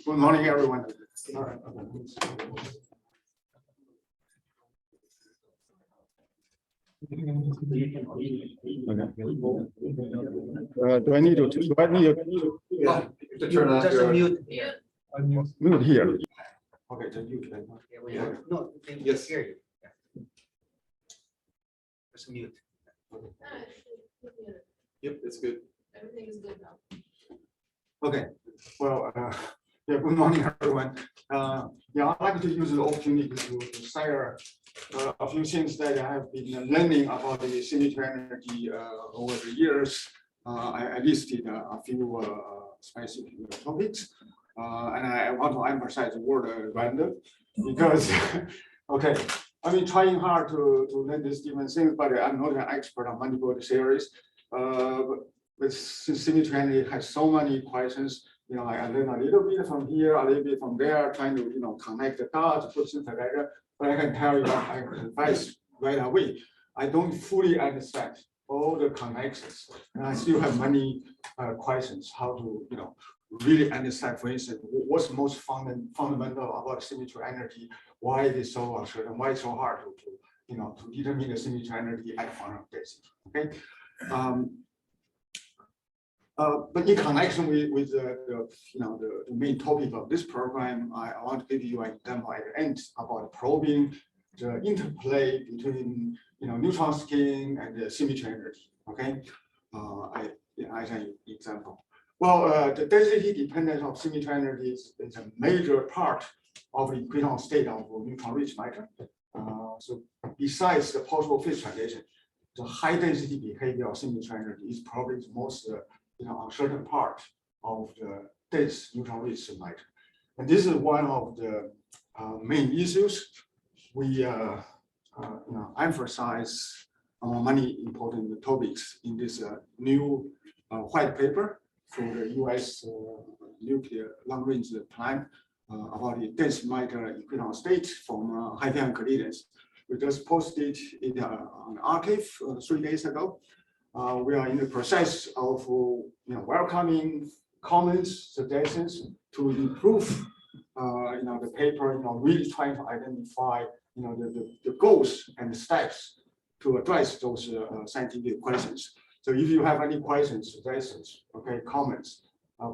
Good morning, everyone. All right. Do I need to turn on Just your mute. mute here? Okay, then you can. No, they Yes. hear you. Yeah. Just mute. Yep, it's good. Everything is good now. Okay. Well, yeah. Good morning, everyone. Yeah, I'd like to use the opportunity to share a few things that I have been learning about the symmetry energy over the years. I listed a few specific topics, and I want to emphasize the word random because, okay, I've been trying hard to learn these different things, but I'm not an expert on multiple theories. But since symmetry energy has so many questions, you know, I learn a little bit from here, a little bit from there, trying to, you know, connect the dots, put things together. But I can tell you that I confess right away, I don't fully understand all the connections, and I still have many questions how to, you know, really understand, for instance, what's most fundamental about symmetry energy, why it is so uncertain, why it's so hard to you know, to determine the symmetry energy at function of density. Okay. But in connection with the you know the main topic of this program, I want to give you an example at the end about probing the interplay between, you know, neutron skin and the symmetry energy. Okay, as an example. Well, the density dependence of symmetry energy is a major part of the equatorial state of neutron-rich matter. So besides the possible phase transition, the high density behavior of symmetry energy is probably the most you know, uncertain part of the dense neutron-rich matter. And this is one of the main issues we you know, emphasize on many important topics in this new white paper from the US nuclear long-range plan about the dense matter equatorial state from Haidian collisions. We just posted it on archive 3 days ago. We are in the process of, you know, welcoming comments, suggestions to improve, you know, the paper. You know, really trying to identify, you know, the goals and the steps to address those scientific questions. So if you have any questions, suggestions, okay, comments,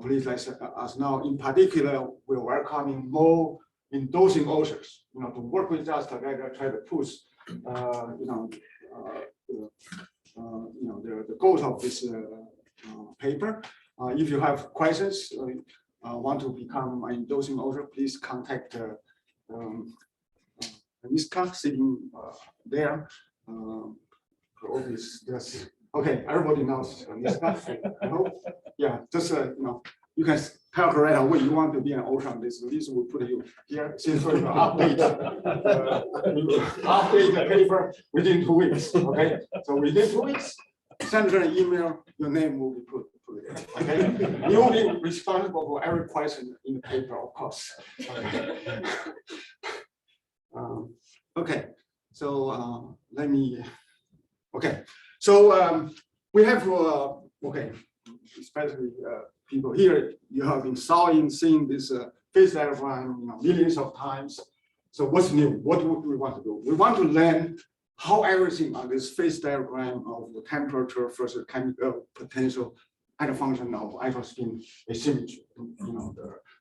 please let us know. In particular, we're welcoming more endorsing authors, you know, to work with us together, try to push, you know, you know, the goals of this paper. If you have questions, want to become an endorsing author, please contact Niska sitting there. Her office. Yes. Okay, everybody knows Niska. I hope. Yeah, just you know, you can tell her right away you want to be an author on this. This will put you here. Since we're update the paper within 2 weeks. Okay, so within 2 weeks, send her an email. Your name will be put there. Okay, you will be responsible for every question in the paper, of course. Okay. Okay. So let me. Okay, so we have okay, especially people here, you have been seeing this phase diagram, you know, millions of times. So what's new? What do we want to do? We want to learn how everything on this phase diagram of the temperature versus chemical potential as a function of isospin asymmetry. You know,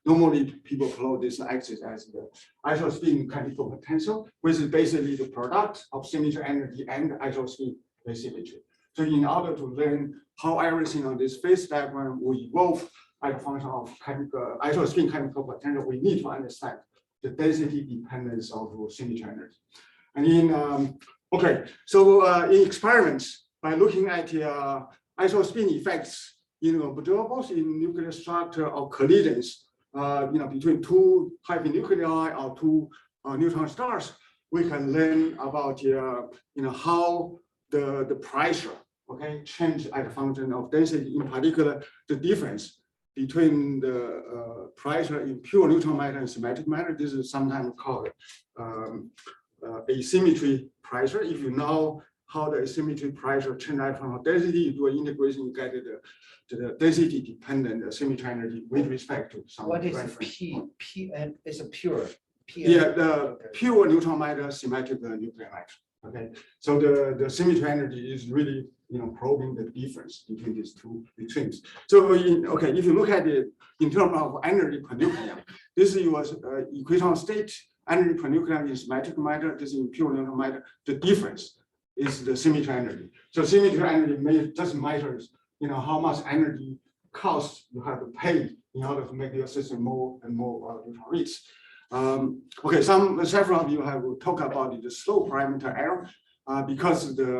normally people plot this axis as the isospin chemical potential, which is basically the product of symmetry energy and isospin asymmetry. So in order to learn how everything on this phase diagram will evolve as a function of chemical isospin chemical potential, we need to understand the density dependence of symmetry energy. And in okay, so in experiments, by looking at isospin effects in observables in nuclear structure or collisions, you know, between two hypernuclei or two neutron stars, we can learn about you know, how the pressure, okay, change as a function of density. In particular, the difference between the pressure in pure neutron matter and symmetric matter. This is sometimes called asymmetry pressure. If you know how the asymmetry pressure change electron density. You do an integration, you get the density dependent symmetry energy with respect to some What is reference. P and it's a pure. Yeah, the pure neutron matter, symmetric nuclear matter. Okay, so the symmetry energy is really probing the difference between these two extremes. So if you look at it in terms of energy per nucleon, this is your equation state energy per nucleon in symmetric matter. This is in pure neutron matter. The difference is the symmetry energy. So symmetry energy just matters how much energy cost you have to pay in order to make your system more and more neutron rich. Several of you have talked about the slope parameter error because the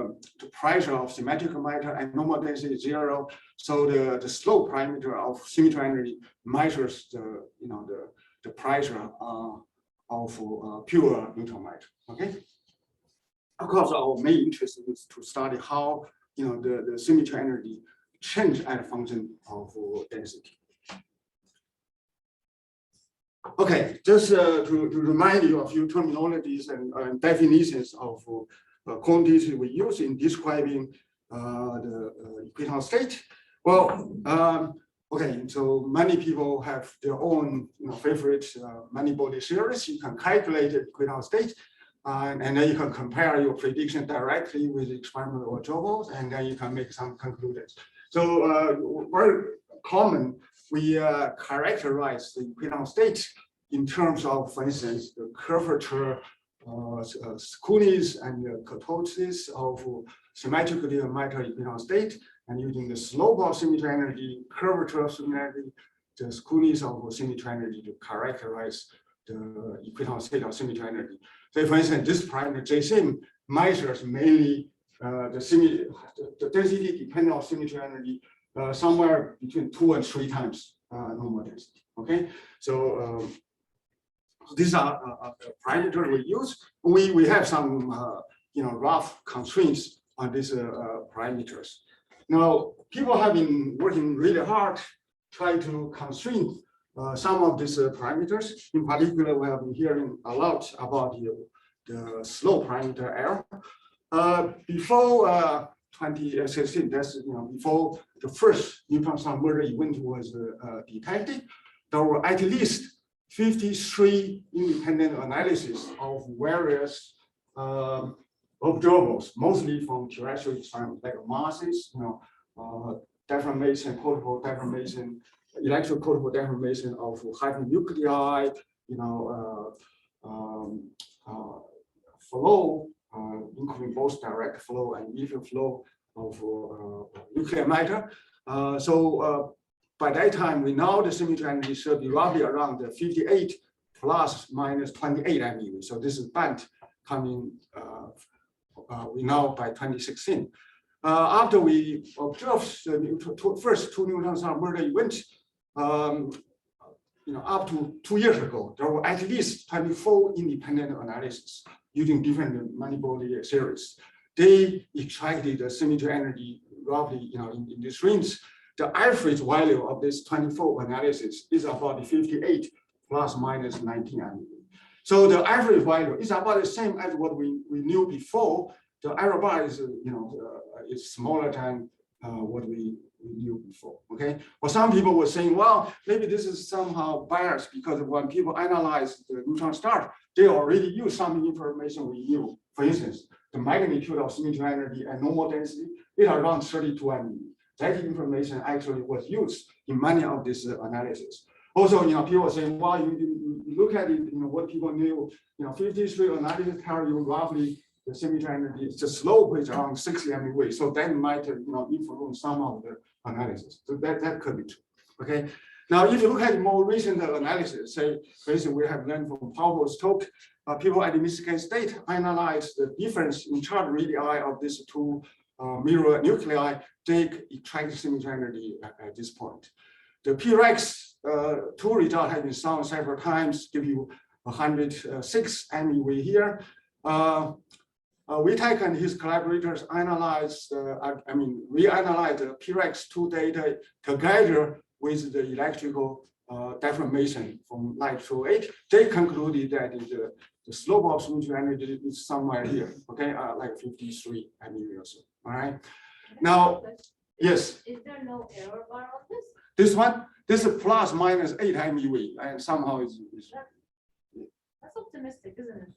pressure of symmetric matter and normal density is 0. So the slope parameter of symmetry energy measures the pressure of pure neutron matter. Okay. Of course, our main interest is to study how the symmetry energy change as a function of density. Okay, just to remind you of a few terminologies and definitions of quantities we use in describing the equatorial state. Well, okay, so many people have their own favorite many-body series. You can calculate the equatorial state, and then you can compare your prediction directly with experimental observables, and then you can make some conclusions. So very common, we characterize the equatorial state in terms of, for instance, the curvature, skewness, and the kurtosis of symmetrically matter equatorial state, and using the slope of symmetry energy, curvature of symmetry energy, the skewness of symmetry energy to characterize the equatorial state of symmetry energy. So, for instance, this parameter Jsim measures mainly the density dependent on symmetry energy somewhere between 2 and 3 times normal density. Okay, so these are parameters we use. We have some rough constraints on these parameters. Now, people have been working really hard trying to constrain some of these parameters. In particular, we have been hearing a lot about the slope parameter error. Before 2016, that's before the first neutron star murder event was detected, there were at least 53 independent analyses of various observables, mostly from terrestrial experiments like masses, deformation, quotable deformation, electron quotable deformation of hypernuclei, flow, including both direct flow and different flow of nuclear matter. By that time, we know the symmetry energy should be roughly around the 58 plus minus 28 MeV. So this is band coming, we know by 2016. After we observed the first 2 neutron star murder events, up to 2 years ago, there were at least 24 independent analyses using different many-body series. They extracted the symmetry energy roughly in this range. The average value of this 24 analysis is about 58 plus minus 19 MeV. So the average value is about the same as what we knew before. The error bar is is smaller than what we knew before. Okay. Well, some people were saying, well, maybe this is somehow biased because when people analyze the neutron star, they already use some information we knew. For instance, the magnitude of symmetry energy and normal density is around 32 MeV. That information actually was used in many of these analyses. Also, people are saying, well, you look at it, what people knew, 53 analysis tell you roughly the symmetry energy is the slope is around 60 MeV. So that might influence some of the analysis. So that could be true. Okay. Now, if you look at more recent analysis, say, for instance, we have learned from Paul's talk, people at the Michigan State analyze the difference in charge radii of these 2 mirror nuclei. They extract symmetry energy at this point. The P-Rex 2 result has been shown several times, give you 106 MeV here. Witek and his collaborators analyzed, reanalyzed the P-Rex 2 data together with the electrical deformation from light through it. They concluded that the slope of symmetry energy is somewhere here, okay, like 53 MeV or so. All right. Now, yes. Is there no error bar on this? This one, this is plus minus 8 MeV, and somehow it's That's optimistic, isn't it?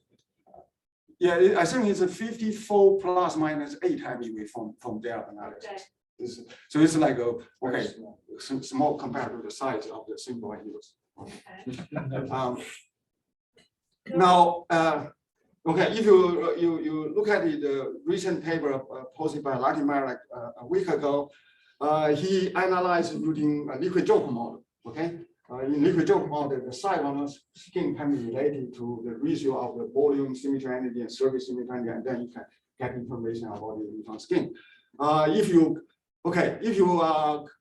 yeah, I think it's a 54 plus minus 8 MeV from their analysis. Okay. So it's like a okay, small compared to the size of the symbol I use. Okay. Now, okay, if you look at the recent paper posted by Latimer like a week ago, he analyzed using a liquid joke model. Okay, in liquid joke model, the size on the skin can be related to the ratio of the volume symmetry energy and surface symmetry energy, and then you can get information about the electron skin. If you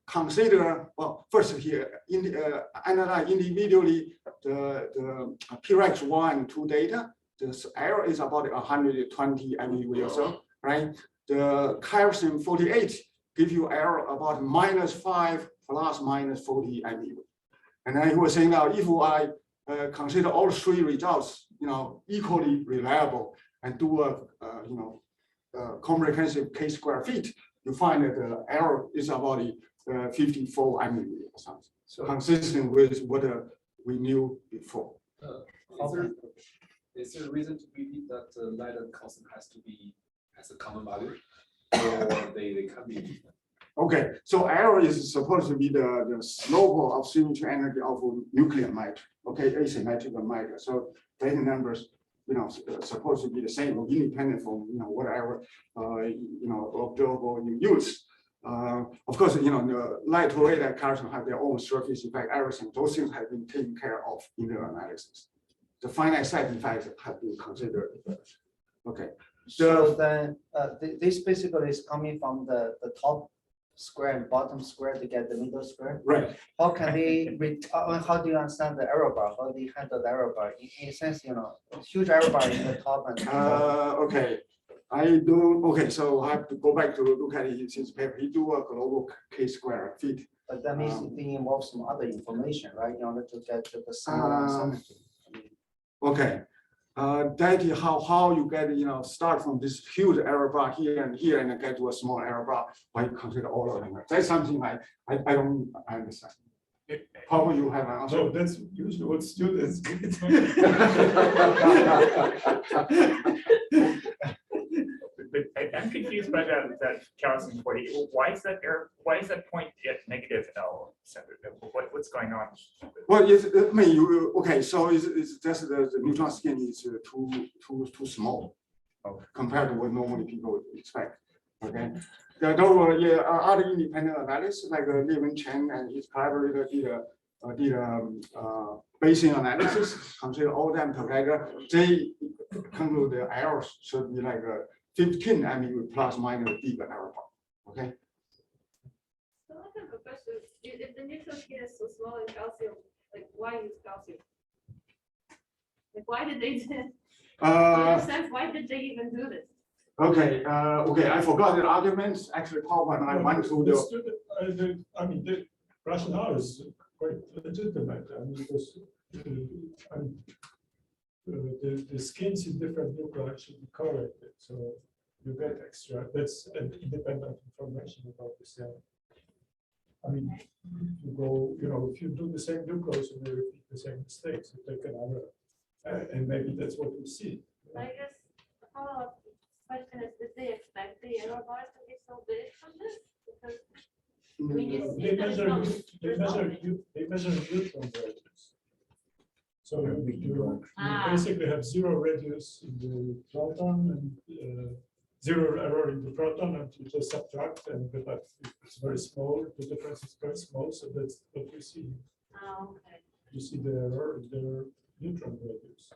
consider, well, first here, analyze individually the P-Rex 1 and 2 data, the error is about 120 MeV or so, right? The calcium 48 gives you error about -5 plus -40 MeV. And then he was saying now, if I consider all three results, equally reliable and do a, comprehensive K-square fit, you find that the error is about 54 MeV or something, so consistent with what we knew before. Is there a reason to believe that the light and constant has a common value, or they can be different? Okay, so error is supposed to be the slope of symmetry energy of nuclear matter. Okay, asymmetrical matter. So data numbers, supposed to be the same, independent from whatever observable you use. Of course, the light to radar calcium have their own surface effect, everything. Those things have been taken care of in the analysis. The finite side effects have been considered. Okay. So then this basically is coming from the top square and bottom square to get the middle square. Right. How can they? How do you understand the error bar? How do you handle the error bar? In a sense, huge error bar in the top and. Okay. I do. Okay, so I have to go back to look at it in his paper. He do a global K-square fit. But that means it involves some other information, right? In order to get to the sum. Okay. That is how you get, start from this huge error bar here and get to a small error bar by consider all of them. That's something I don't understand. Probably you have an answer. No, that's usually what students get. But I'm confused by that calcium 40. Why is that error? Why is that point at negative L? What's going on? Well, okay. So it's just the neutron skin is too small compared to what normally people would expect. Okay. There were other independent analysis like Levin Chen and his collaborator did Bayesian analysis, consider all them together. They conclude the errors should be like 15 MeV plus minus bigger error bar. Okay. So I have a question. If the neutron skin is so small in calcium, like why use calcium? Like why did they do it? Why did they even do this? Okay. Okay. I forgot the arguments. Actually, when I went through the rationale is quite legitimate. Because the skins in different nuclei should be corrected, so you get extra. That's an independent information about the cell. You go, if you do the same nucleus and you repeat the same mistakes, you take another, and maybe that's what we see. I guess the follow-up question is: did they expect the error bars to be so big from this? Because they measure neutron radius. So you basically have zero radius in the proton and zero error in the proton, and you just subtract, and it's very small. The difference is very small, so that's what you see. Oh, okay. You see the error in the neutron radius.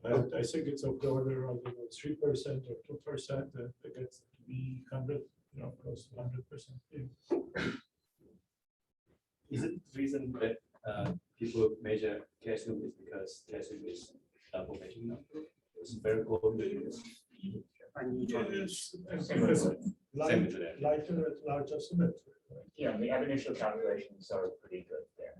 I think it's of the order of 3% or 2%, and it gets to be 100, close to 100%. Is it the reason that people measure calcium is because calcium is double making number? It's very cold. Lighter at larger symmetry. The ab initio calculations are pretty good there.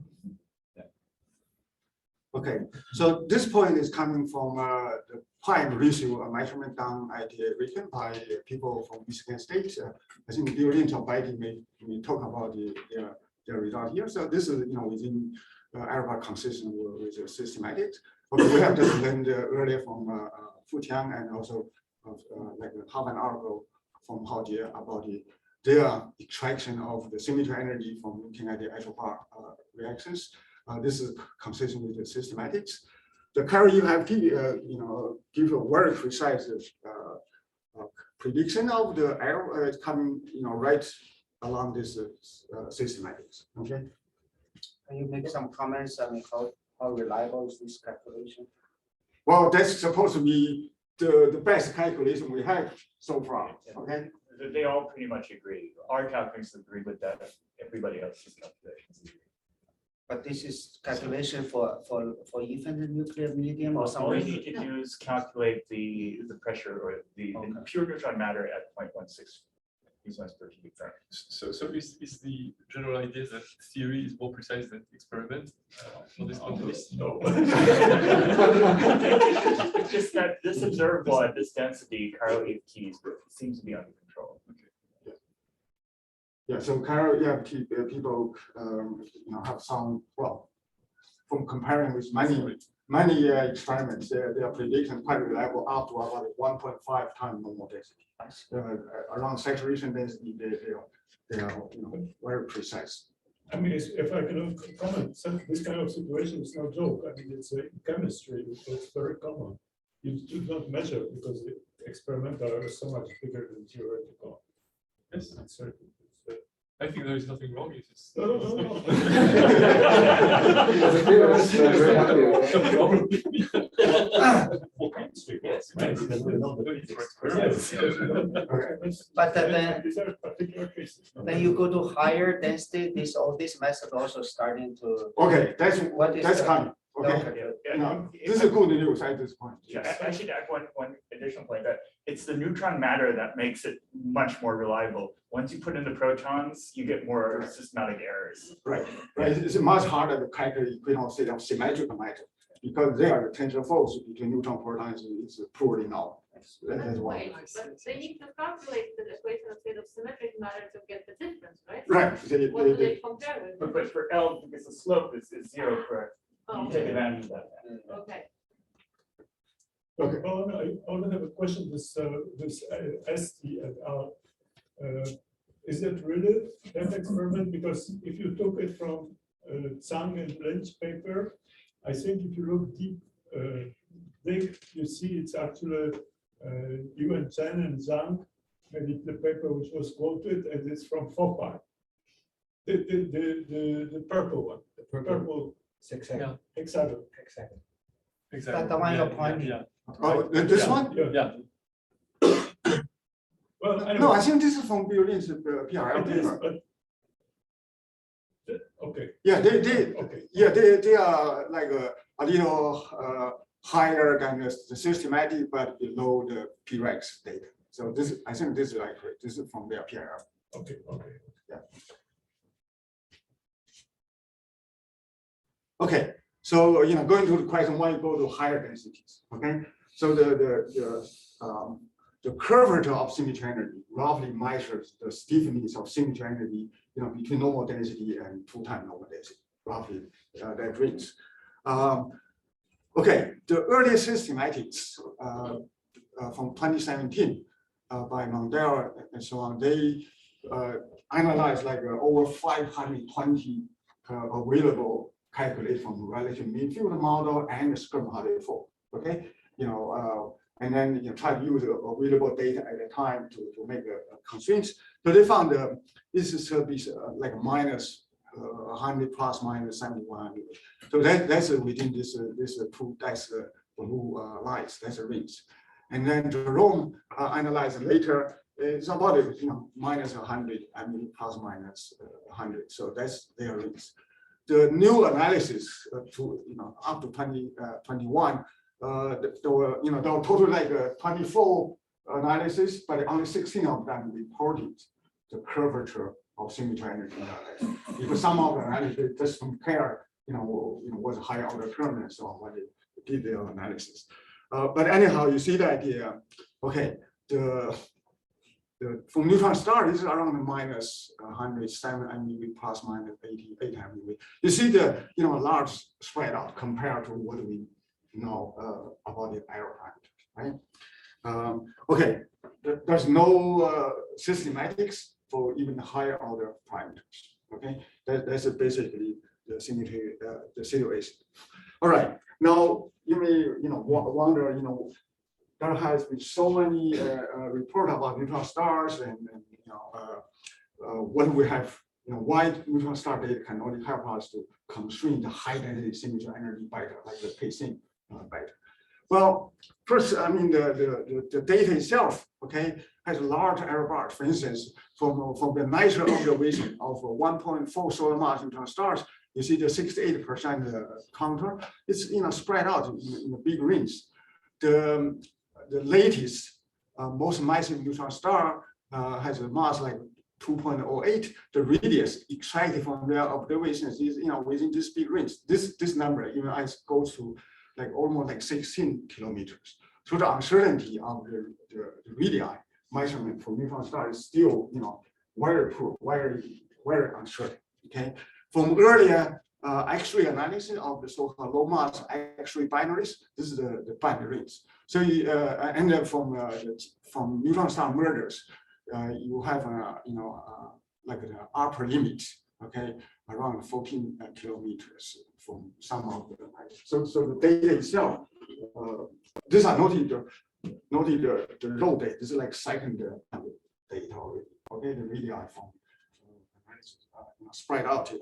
Okay, so this point is coming from the prime ratio measurement done at Riken by people from Michigan State. I think Bill Lynch or Beatty may talk about their result here. So this is within error consistent with the systematics. Okay, we have just learned earlier from Fu Tiang and also like half an hour ago from Hao Jie about their extraction of the symmetry energy from looking at the isobar reactions. This is consistent with the systematics. The current UFT, give a very precise prediction of the error coming, right along this systematics. Okay. Can you make some comments? I mean, how reliable is this calculation? Well, that's supposed to be the best calculation we have so far. Okay. They all pretty much agree. Our calculations agree with that. Everybody else's calculations agree. But this is calculation for even the nuclear medium or All something. we need to do is calculate the pressure or the pure neutron matter at 0.16 newtons per cubic meter. So is the general idea that theory is more precise than experiment for this context? No. It's just that this observable at this density, Carl EFT keys seems to be under control. Yeah, so Carol, people have some, well, from comparing with many experiments, their prediction quite reliable up to about 1.5 times normal density. Around saturation density, they are very precise. I mean, if I can comment, this kind of situation is no joke. I mean, it's a chemistry, it's very common. You do not measure because the experimental are so much bigger than theoretical. Yes, I think there is nothing wrong. If it's No. But These are particular cases. then you go to higher density, this method also starting to. Okay, that's the- coming. Okay, this is good news at this point. Yeah, I should add one additional point that it's the neutron matter that makes it much more reliable. Once you put in the protons, you get more systematic errors. Right. It's much harder to calculate equinocity of symmetrical matter because there are the tensor force between neutron protons is poorly known. That's why. Wait, but they need to calculate the equation of state of symmetric matter to get the difference, right? Right. What do they compare with? But for L, because the slope is zero, correct? Oh, You take advantage of that. okay. Okay, I only have a question. This ST et al. Is it really that experiment? Because if you took it from Zhang and Lynch paper, I think if you look deep, you see it's actually Yuan Chen and Zhang, maybe the paper which was quoted, and it's from Fopai. The purple one, the purple Exactly. hexagon. exactly. the one you're pointing. Yeah. Oh, this one? Yeah. Well, anyway, No, I think this is from Bill Lynch's PRL it is, paper. but okay. Yeah, they Okay. they are like a little higher than the systematic, but below the P-Rex data. So I think this is accurate. This is from their PRL. Okay. Okay, so going to the question why you go to higher densities. Okay, so the curvature of symmetry energy roughly measures the stiffness of symmetry energy, between normal density and 2 times normal density, roughly that range. Okay, the earlier systematics from 2017 by Mandel and so on, they analyzed like over 520 available calculate from relative mean field model and the Skirm Hartley form. Okay, and then try to use available data at the time to make constraints. So they found this is like minus 100 plus minus 7100. So that's within this two blue lines. That's a range. And then Jerome analyzed later. It's about minus 100, I mean plus minus 100. So that's their range. The new analysis to up to 2021, there were total like 24 analysis, but only 16 of them reported the curvature of symmetry energy because some of the analysis just compare was a higher order term and so on when they did their analysis. But anyhow, you see the idea. Okay, for neutron star is around minus 107 MeV plus minus 88 MeV. You see the large spread out compared to what we know about the error parameters, right? Okay, there's no systematics for even higher order parameters. Okay, that's basically the symmetry, the situation. All right, now you may wonder, there has been so many reports about neutron stars and what we have, why neutron star data can only help us to constrain the high density signature energy beta, like the pacing beta. Well, first, I mean, the data itself, okay, has a large error bars. For instance, from the nicer observation of 1.4 solar mass neutron stars, you see the 68% counter. It's spread out in a big range. The latest most massive neutron star has a mass like 2.08. The radius extracted from their observations is within this big range. This number even goes to like almost like 16 kilometers. So the uncertainty of the radii measurement for neutron star is still very poor, very uncertain. Okay, from earlier X-ray analysis of the so-called low mass X-ray binaries, this is the band range. So and then from neutron star mergers, you have like the upper limit, okay, around 14 kilometers from some of the. So the data itself, these are noted the low data. This is like second data already. Okay, the radii from spread out a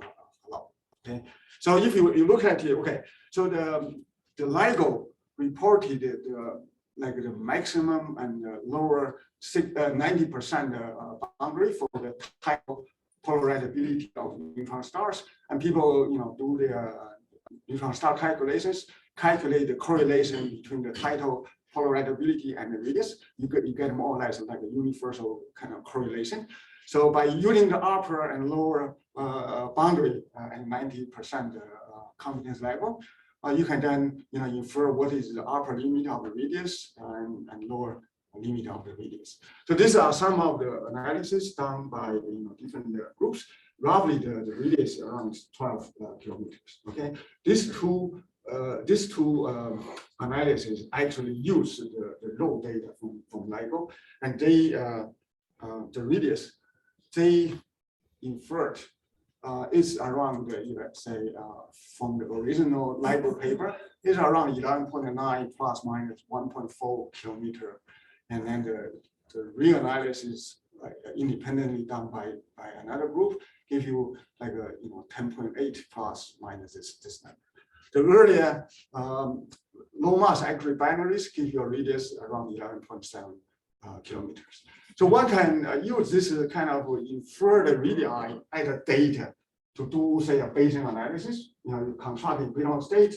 lot. Okay, so if you look at it, okay, so the LIGO reported the maximum and lower 90% boundary for the tidal polarizability of neutron stars, and people do their neutron star calculations, calculate the correlation between the tidal polarizability and the radius. You get more or less like a universal kind of correlation. So by using the upper and lower boundary and 90% confidence level, you can then infer what is the upper limit of the radius and lower limit of the radius. So these are some of the analysis done by different groups. Roughly the radius is around 12 kilometers. Okay, these two analyses actually use the raw data from LIGO, and they the radius they inferred is around let's say from the original LIGO paper is around 11.9 plus minus 1.4 kilometer, and then the real analysis independently done by another group give you like a 10.8 plus minus this number. The earlier low mass X-ray binaries give you a radius around 11.7 kilometers. So one can use this kind of infer the radii as a data to do, say, a Bayesian analysis. You construct the equatorial state,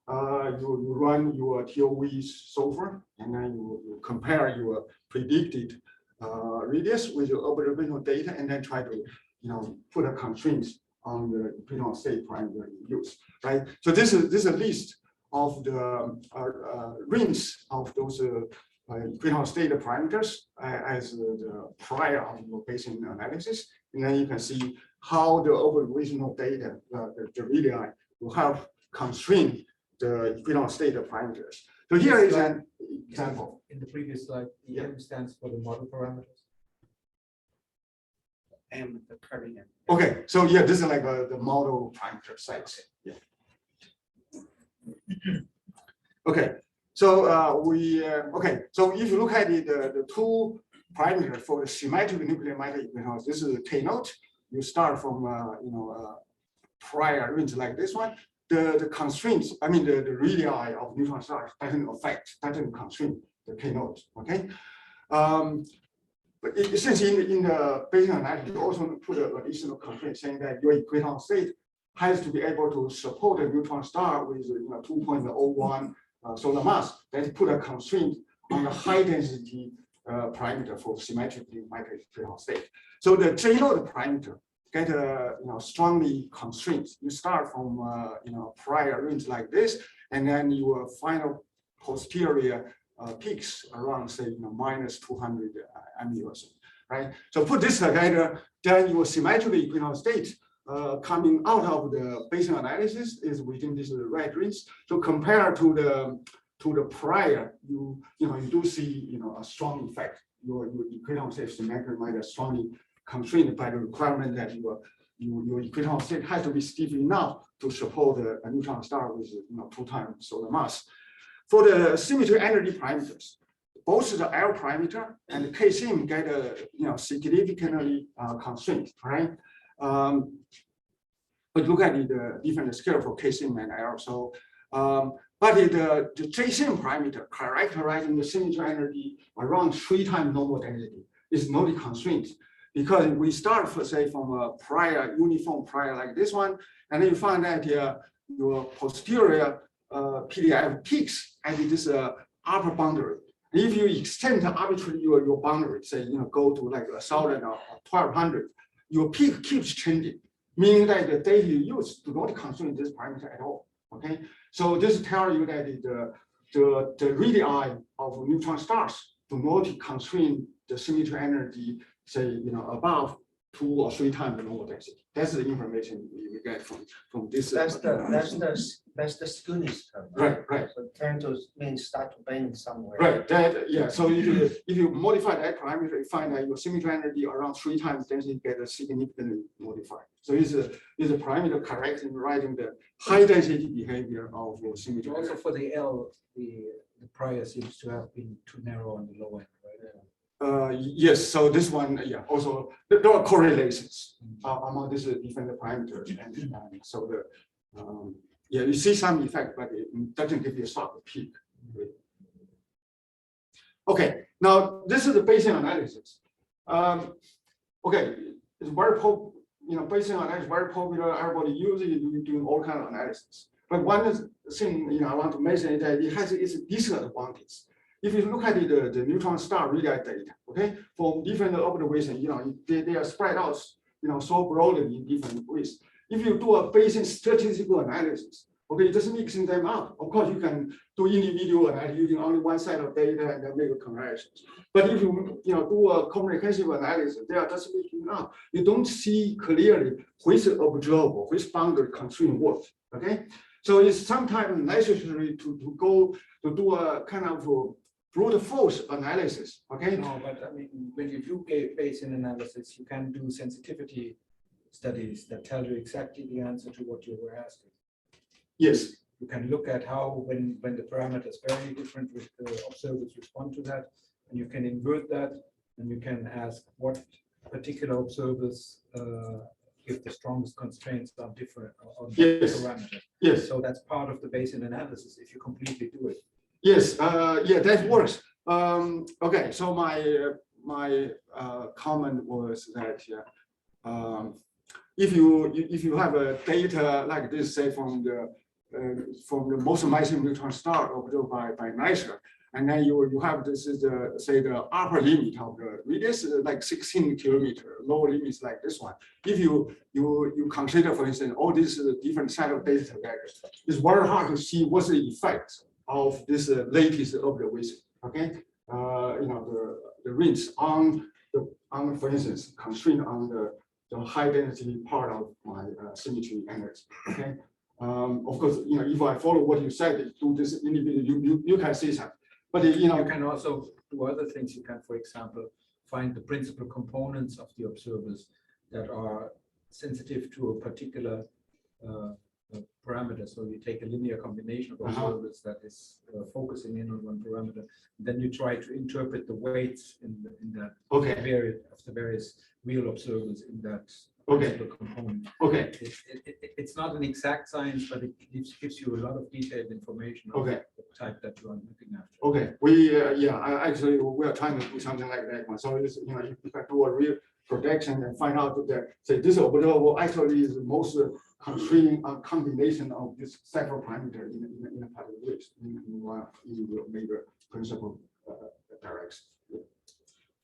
you run your TOV solver, and then you compare your predicted radius with your observational data, and then try to put a constraint on the equatorial state parameter you use, right? So this is a list of the range of those equatorial state parameters as the prior of your Bayesian analysis, and then you can see how the observational data, the radii, will help constrain the equatorial state parameters. So here is an example. In the previous slide, the M stands for the model parameters. M, the curving M. Okay, so yeah, this is like the model parameter size. Yeah. Okay, so okay, so if you look at it, the two parameters for the symmetric nuclear matter equations, this is the K note. You start from prior range like this one. The constraints, I mean the radii of neutron stars doesn't constrain the K note. Okay. But since in the Bayesian analysis, you also put an additional constraint saying that your equatorial state has to be able to support a neutron star with 2.01 solar mass. Then put a constraint on the high density parameter for symmetric matter equatorial state. So the J node parameter get strongly constrained. You start from prior range like this, and then your final posterior peaks around say minus 200 MU or so, right? So put this together, then your symmetric equidistant state coming out of the Bayesian analysis is within this red range. So compared to the prior, you do see a strong effect. Your equidistant state symmetry might be strongly constrained by the requirement that your equidistant state has to be stiff enough to support a neutron star with 2 times solar mass. For the symmetry energy parameters, both the L parameter and the K-sim get significantly constrained, right? But look at the different scale for K-sim and L. So, but the J-sim parameter characterizing the symmetry energy around 3 times normal density is not constrained, because we start, say, from a prior uniform prior like this one, and then you find that your posterior PDF peaks at this upper boundary. If you extend arbitrarily your boundary, say go to like 1,000 or 1,200, your peak keeps changing, meaning that the data you use do not constrain this parameter at all. Okay, so this tells you that the radii of neutron stars do not constrain the symmetry energy, say above 2 or 3 times the normal density. That's the information we get from this. That's the skewness term. Right. So tend to means start to bend somewhere. Right. Yeah. So if you modify that parameter, you find that your symmetry energy around 3 times density gets significantly modified. So it's a parameter characterizing the high density behavior of your symmetry. Also for the L, the prior seems to have been too narrow on the low end, right? Yes, so this one, also there are correlations among these different parameters, and so you see some effect, but it doesn't give you a sharp peak. Okay, now this is the Bayesian analysis. Okay, it's very Bayesian analysis very popular. Everybody uses it doing all kinds of analysis. But one thing I want to mention is that it has its disadvantage. If you look at the neutron star radii data, okay, from different observations, they are spread out, so broadly in different ways. If you do a Bayesian statistical analysis, okay, just mixing them up. Of course, you can do individual analysis using only one set of data and then make a comparison. But if you do a comprehensive analysis, they are just mixing up. You don't see clearly which observable, which boundary constraint what. Okay, so it's sometimes necessary to go to do a kind of brute force analysis. Okay. No, but I mean, when you do Bayesian analysis, you can do sensitivity studies that tell you exactly the answer to what you were asking. Yes. You can look at how, when the parameters vary, different observers respond to that, and you can invert that, and you can ask what particular observers give the strongest constraints on different parameters. Yes. So that's part of the Bayesian analysis if you completely do it. Yes. That works. Okay. So my comment was that if you have a data like this, say from the most massive neutron star observed by NICER, and then you have this is the upper limit of the radius like 16 kilometer, lower limits like this one. If you consider, for instance, all these different set of data together, it's very hard to see what's the effect of this latest observation. Okay, the range on for instance constraint on the high density part of my symmetry energy. Okay, of course, if I follow what you said, do this individual, you can see something. But you can also do other things. You can, for example, find the principal components of the observers that are sensitive to a particular parameter. So you take a linear combination of observers that is focusing in on one parameter. Then you try to interpret the weights in that the various real observers in that principal component. Okay. It's not an exact science, but it gives you a lot of detailed information of the type that you are looking at. Okay. We actually we are trying to do something like that one. So it's, if you can do a real projection and find out that say this observable actually is the most constraining combination of this several parameters in a particular ways in your major principal direction.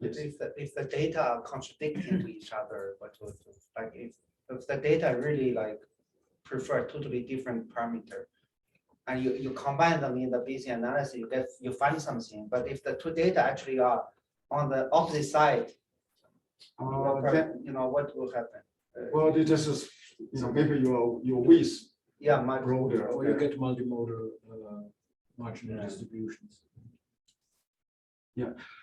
Yes. If the data are contradicting to each other, like if the data really like prefer totally different parameter, and you combine them in the Bayesian analysis, you find something. But if the two data actually are on the opposite side, what will happen? Well, it just is, maybe your width Much broader. Or you get multimodal marginal distributions.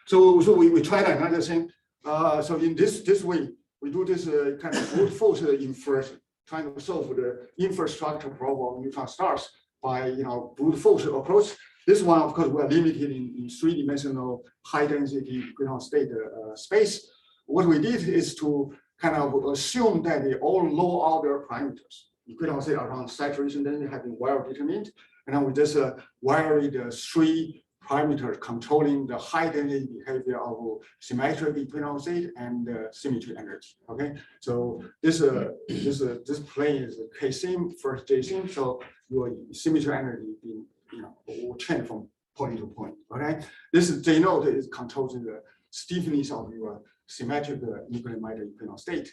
So we tried another thing. So in this way, we do this kind of brute force inversion, trying to solve the infrastructure problem of neutron stars by brute force approach. This one, of course, we are limited in three-dimensional high-density Greenhouse state space. What we did is to kind of assume that the all low-order parameters, Greenhouse state around saturation density, have been well determined, and then we just vary the three parameters controlling the high-density behavior of symmetric Greenhouse state and symmetry energy. Okay, so this plane is a K-sim first J-sim, so your symmetry energy will change from point to point. Okay, this is J node is controlling the stiffness of your symmetric nuclear matter Greenhouse state.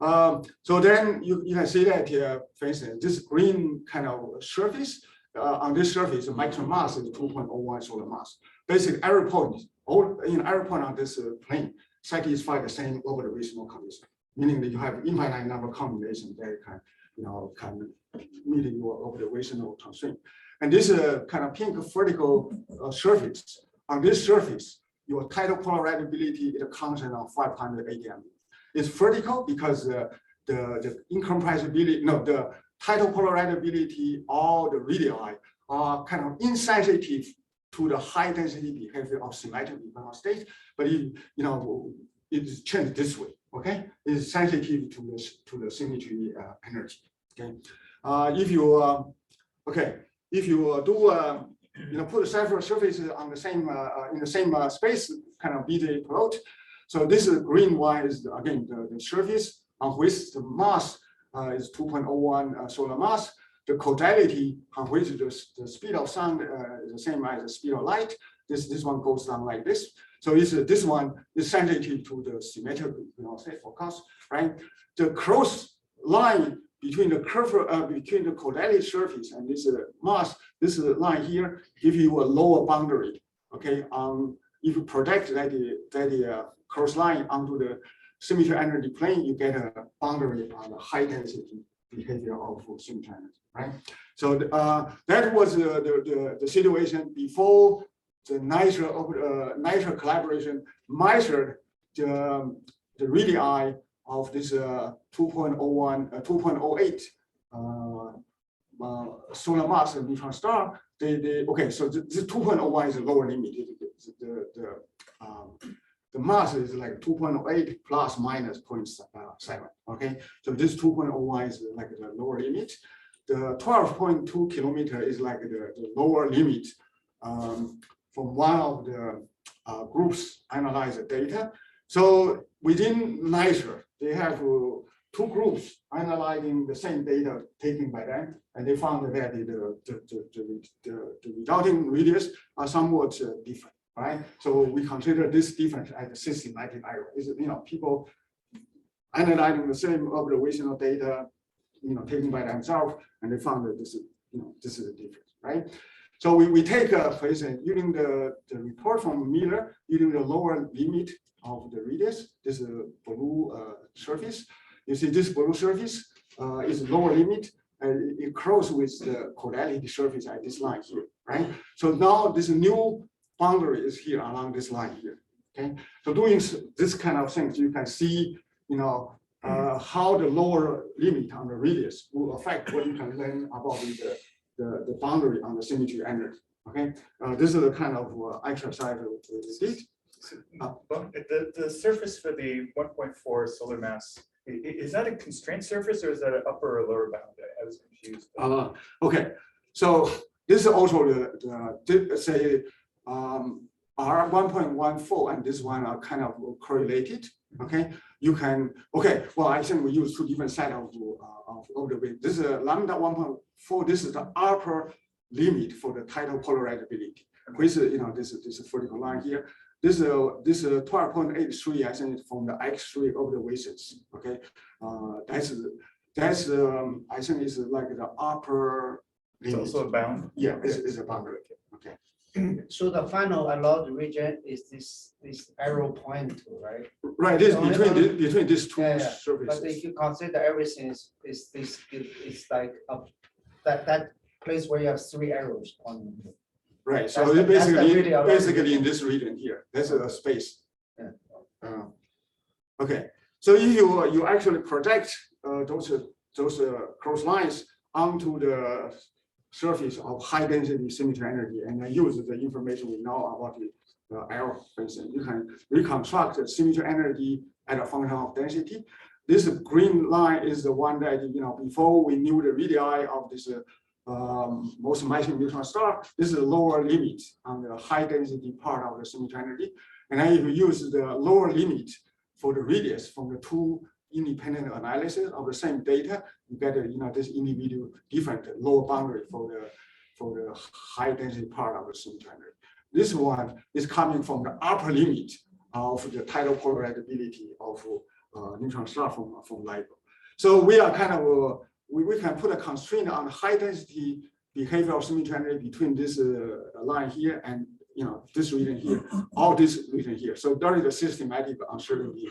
So then you can see that here, for instance, this green kind of surface. On this surface, the maximum mass is 2.01 solar mass. Basically, every point on this plane satisfy the same observational condition, meaning that you have infinite number of combinations that can meet your observational constraint. And this kind of pink vertical surface, on this surface, your tidal polarizability is a constant of 580 MeV. It's vertical because the incompressibility, the tidal polarizability or the radii are kind of insensitive to the high density behavior of symmetric Greenhouse state, but it's changed this way. Okay, it's sensitive to the symmetry energy. Okay, if you do put several surfaces on the same in the same space, kind of BJ plot. So this is green one is again the surface on which the mass is 2.01 solar mass. The causality on which the speed of sound is the same as the speed of light. This one goes down like this. So this one is sensitive to the symmetric state forecast, right? The cross line between the curve between the causality surface and this mass, this line here, give you a lower boundary. Okay, if you project that cross line onto the symmetry energy plane, you get a boundary on the high density behavior of symmetry energy, right? So that was the situation before the NITRA collaboration measured the radii of this 2.08 solar mass neutron star. Okay, so this 2.01 is a lower limit. The mass is like 2.08 plus minus 0.7. Okay, so this 2.01 is like the lower limit. The 12.2 kilometer is like the lower limit from one of the groups analyzed data. So within NITRA, they have two groups analyzing the same data taken by them, and they found that the resulting radius are somewhat different. Right, so we consider this difference as a systematic error. Is people analyzing the same observational data, taken by themselves, and they found that this is a difference, right? So we take, for instance, using the report from Miller, using the lower limit of the radius, this blue surface. You see this blue surface is lower limit, and it crosses with the causality surface at this line here, right? So now this new boundary is here along this line here. Okay, so doing this kind of things, you can see, how the lower limit on the radius will affect what you can learn about the boundary on the symmetry energy. Okay, this is the kind of exercise we did. The surface for the 1.4 solar mass, is that a constraint surface or is that an upper or lower bound? I was confused. Okay, so this is also the say. Are 1.14 and this one are kind of correlated. Okay, you can. Okay, well, I think we use two different sets of the way. This is lambda 1.4. This is the upper limit for the tidal polarizability. Which this vertical line here. this 12.83, I think, from the X3 observations. Okay, that's I think is like the upper It's limit. also a bound. Yeah, it's a boundary. Okay. So the final allowed region is this arrow point, right? Right. This Only- between these two Yeah, yeah. surfaces. But if you consider everything is this, it's like that place where you have 3 arrows on. Right, so That's the- that's the really allowed basically region. in this region here, that's a space. Yeah. Okay, so if you actually project those cross lines onto the surface of high density symmetry energy and then use the information we know about the arrow, for instance, you can reconstruct the symmetry energy as a function of density. This green line is the one that, before we knew the radii of this most massive neutron star, this is the lower limit on the high density part of the symmetry energy. And then if you use the lower limit for the radius from the two independent analysis of the same data, you get this individual different lower boundary for the high density part of the symmetry energy. This one is coming from the upper limit of the tidal polarizability of neutron star from LIGO. So we are kind of we can put a constraint on the high density behavior of symmetry energy between this line here and this region here, or this region here. So there is a systematic uncertainty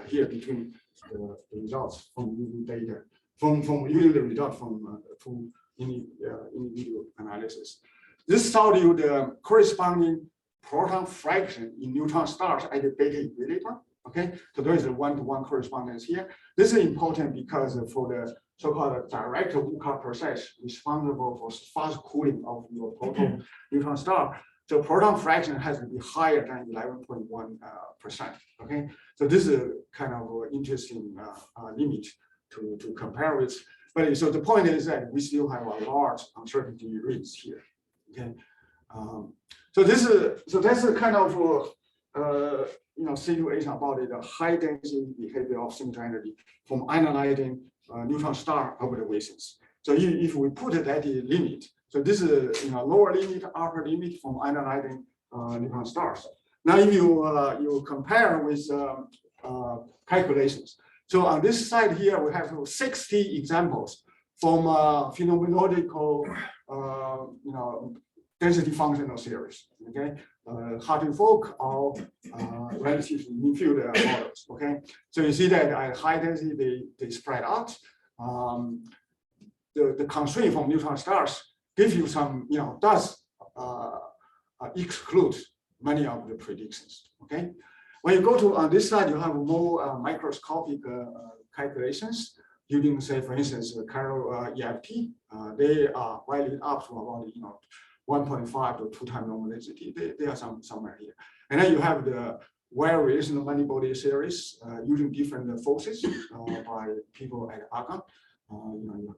here between the results from using data from using the result from two individual analysis. This tells you the corresponding proton fraction in neutron stars at the beta equilibrium. Okay, so there is a one-to-one correspondence here. This is important because for the so-called direct Wuka process responsible for fast cooling of your proton neutron star, the proton fraction has to be higher than 11.1%. Okay, so this is a kind of interesting limit to compare with. But so the point is that we still have a large uncertainty rates here. Okay, so that's a kind of situation about the high density behavior of symmetry energy from analyzing neutron star observations. So if we put that limit, so this is lower limit, upper limit from analyzing neutron stars. Now, if you compare with calculations, so on this side here we have 60 examples from phenomenological density functional series. Okay, Hartree-Fock or relative mean field models. Okay, so you see that at high density they spread out. The constraint from neutron stars gives you some, does exclude many of the predictions. Okay, when you go to on this side, you have more microscopic calculations using, say, for instance, Chiral EFT. They are valued up to about 1.5 to 2 times normal density. They are somewhere here. And then you have the variation of many-body series using different forces by people at AGA.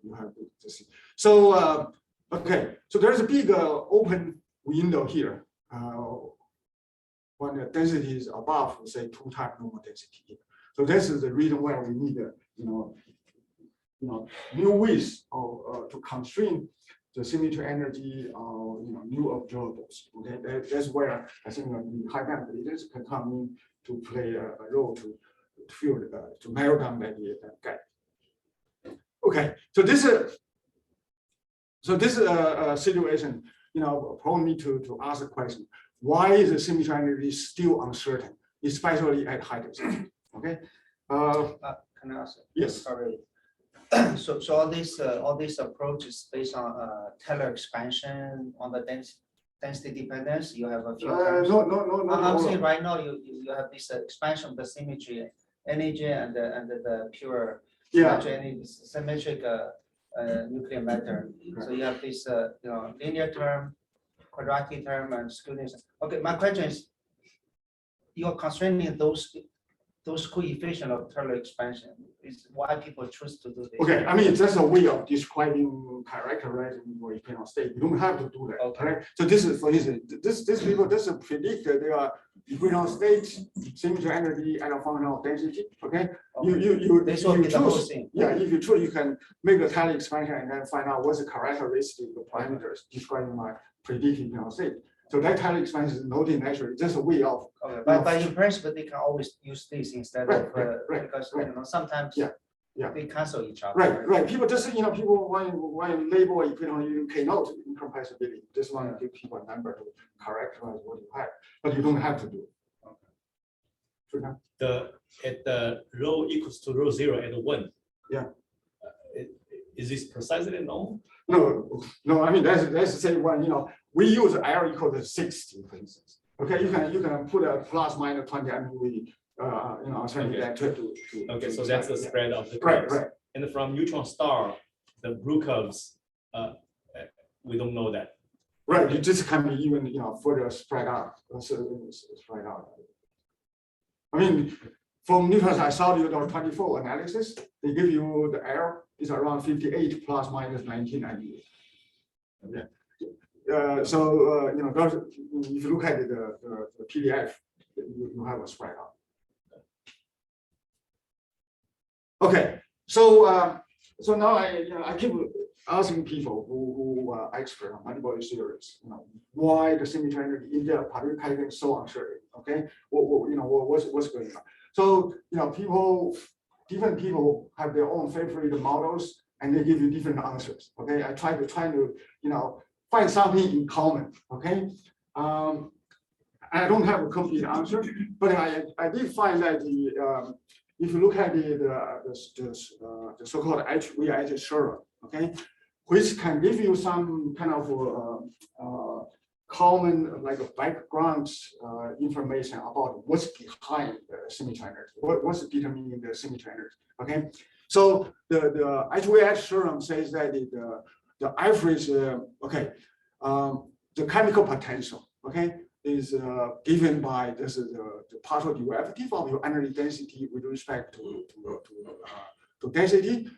You have to see. So, okay, so there's a big open window here when the density is above, say, 2 times normal density. So this is the reason why we need, new ways of to constrain the symmetry energy or new observables. Okay, that's where I think the high band collisions can come in to play a role to fill to narrow down that gap. Okay, so this situation, probably need to ask the question: why is the symmetry energy still uncertain, especially at high density? Okay. Can I ask? Yes. Sorry. So all these approaches based on Taylor expansion on the density dependence. You have a few. No. I'm saying right now you have this expansion of the symmetry energy and the pure symmetric nuclear matter. So you have this linear term, quadratic term, and skewness. Okay, my question is, you're constraining those coefficients of Taylor expansion is why people choose to do this. Okay, I mean, that's a way of describing, characterizing your equatorial state. You don't have to do that. Okay. Right? So this is, for instance, this people doesn't predict that they are equatorial state, symmetry energy, and a function of density. Okay, This will be the whole thing. Yeah, if you choose, you can make a Taylor expansion and then find out what's the characteristic of parameters describing my predicted equatorial state. So that Tyler expansion is not in actually just a way of. Okay, but in principle, they can always use this instead of, because, sometimes they cancel each other. Right. People just, people when label you put on you cannot incompressibility. Just want to give people a number to characterize what you have, but you don't have to do. At the rho equals to rho 0 and 1. Yeah. Is this precisely known? No. I mean that's the same one. We use L equal to 60, for instance. Okay, you can put a plus minus 20, and we turning that to. Okay, so that's the spread of the curves. curves. Right. And from neutron star, the blue curves, we don't know that. Right, you just can be even further spread out. Spread out. I mean, from neutron isolate 24 analysis, they give you the error is around 58 plus minus 1998. Okay. So if you look at the PDF, you have a spread out. Okay, so now I keep asking people who are expert on antibody theories, why the symmetry energy in their particular pattern is so uncertain. Okay, what's going on? So different people have their own favorite models, and they give you different answers. Okay, I try to find something in common. Okay, I don't have a complete answer, but I did find that if you look at the so-called HVH server, okay, which can give you some kind of common like a background information about what's behind the symmetry energy, what's determining the symmetry energy. Okay, so the HVH theorem says that the average the chemical potential, okay, is given by this is the partial derivative of your energy density with respect to density.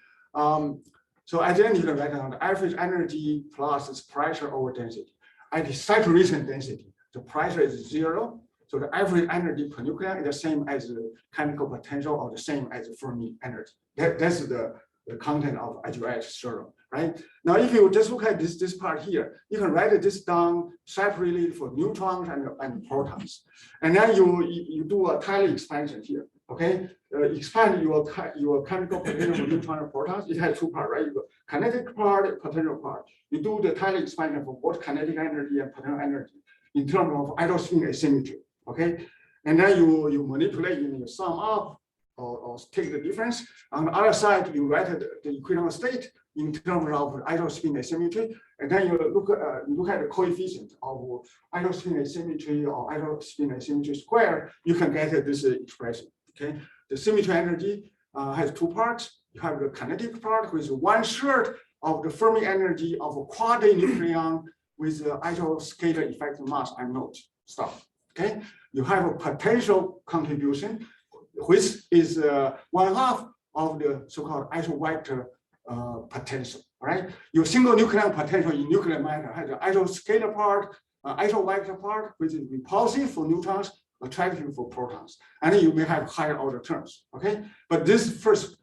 So at the end, you can write down the average energy plus its pressure over density. At the saturation density, the pressure is 0. So the average energy per nucleon is the same as the chemical potential or the same as the Fermi energy. That's the content of HVH theorem, right? Now, if you just look at this part here, you can write this down separately for neutrons and protons. And then you do a Tyler expansion here, okay? Expand your chemical potential for neutron and protons. It has two parts, right? You got kinetic part, potential part. You do the Tyler expansion for both kinetic energy and potential energy in terms of idle spin asymmetry, okay? And then you manipulate, you sum up or take the difference. On the other side, you write the equilibrium state in terms of idle spin asymmetry, and then you look at the coefficient of idle spin asymmetry or idle spin asymmetry square. You can get this expression. Okay, the symmetry energy has two parts. You have the kinetic part, which is 1/3 of the Fermi energy of a quasi-nucleon with the idle scalar effective mass unknown. Stop. Okay, you have a potential contribution, which is 1/2 of the so-called isovector potential, right? Your single nucleon potential in nuclear matter has the isoscalar part, isovector part, which is repulsive for neutrons, attractive for protons, and then you may have higher order terms, okay? But this first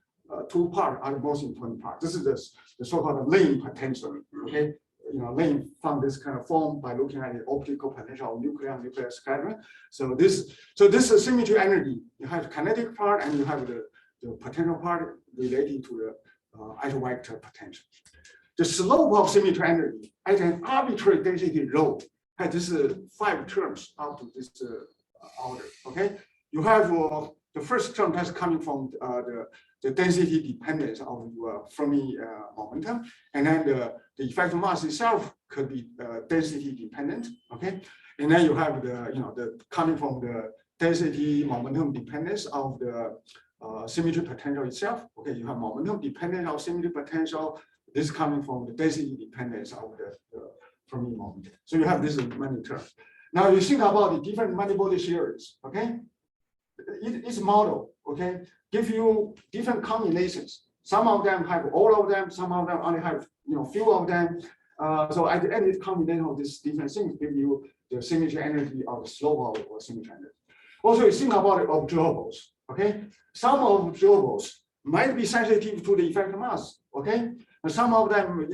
two parts are the most important part. This is the so-called Lane potential, okay? Lane found this kind of form by looking at the optical potential of nuclear scattering. So this is symmetry energy. You have the kinetic part and you have the potential part relating to the isovector potential. The slope of symmetry energy at an arbitrary density rho has this 5 terms up to this order. Okay, you have the first term that's coming from the density dependence of your Fermi momentum, and then the effective mass itself could be density dependent. Okay, and then you have the coming from the density momentum dependence of the symmetry potential itself. Okay, you have momentum dependence of symmetry potential. This is coming from the density dependence of the Fermi momentum. So you have this many terms. Now you think about the different many-body theories. Okay, each model, okay, give you different combinations. Some of them have all of them. Some of them only have few of them. So at the end, this combination of these different things give you the symmetry energy or the slope of symmetry energy. Also, you think about the observables. Okay, some observables might be sensitive to the effective mass. Okay, Some of them,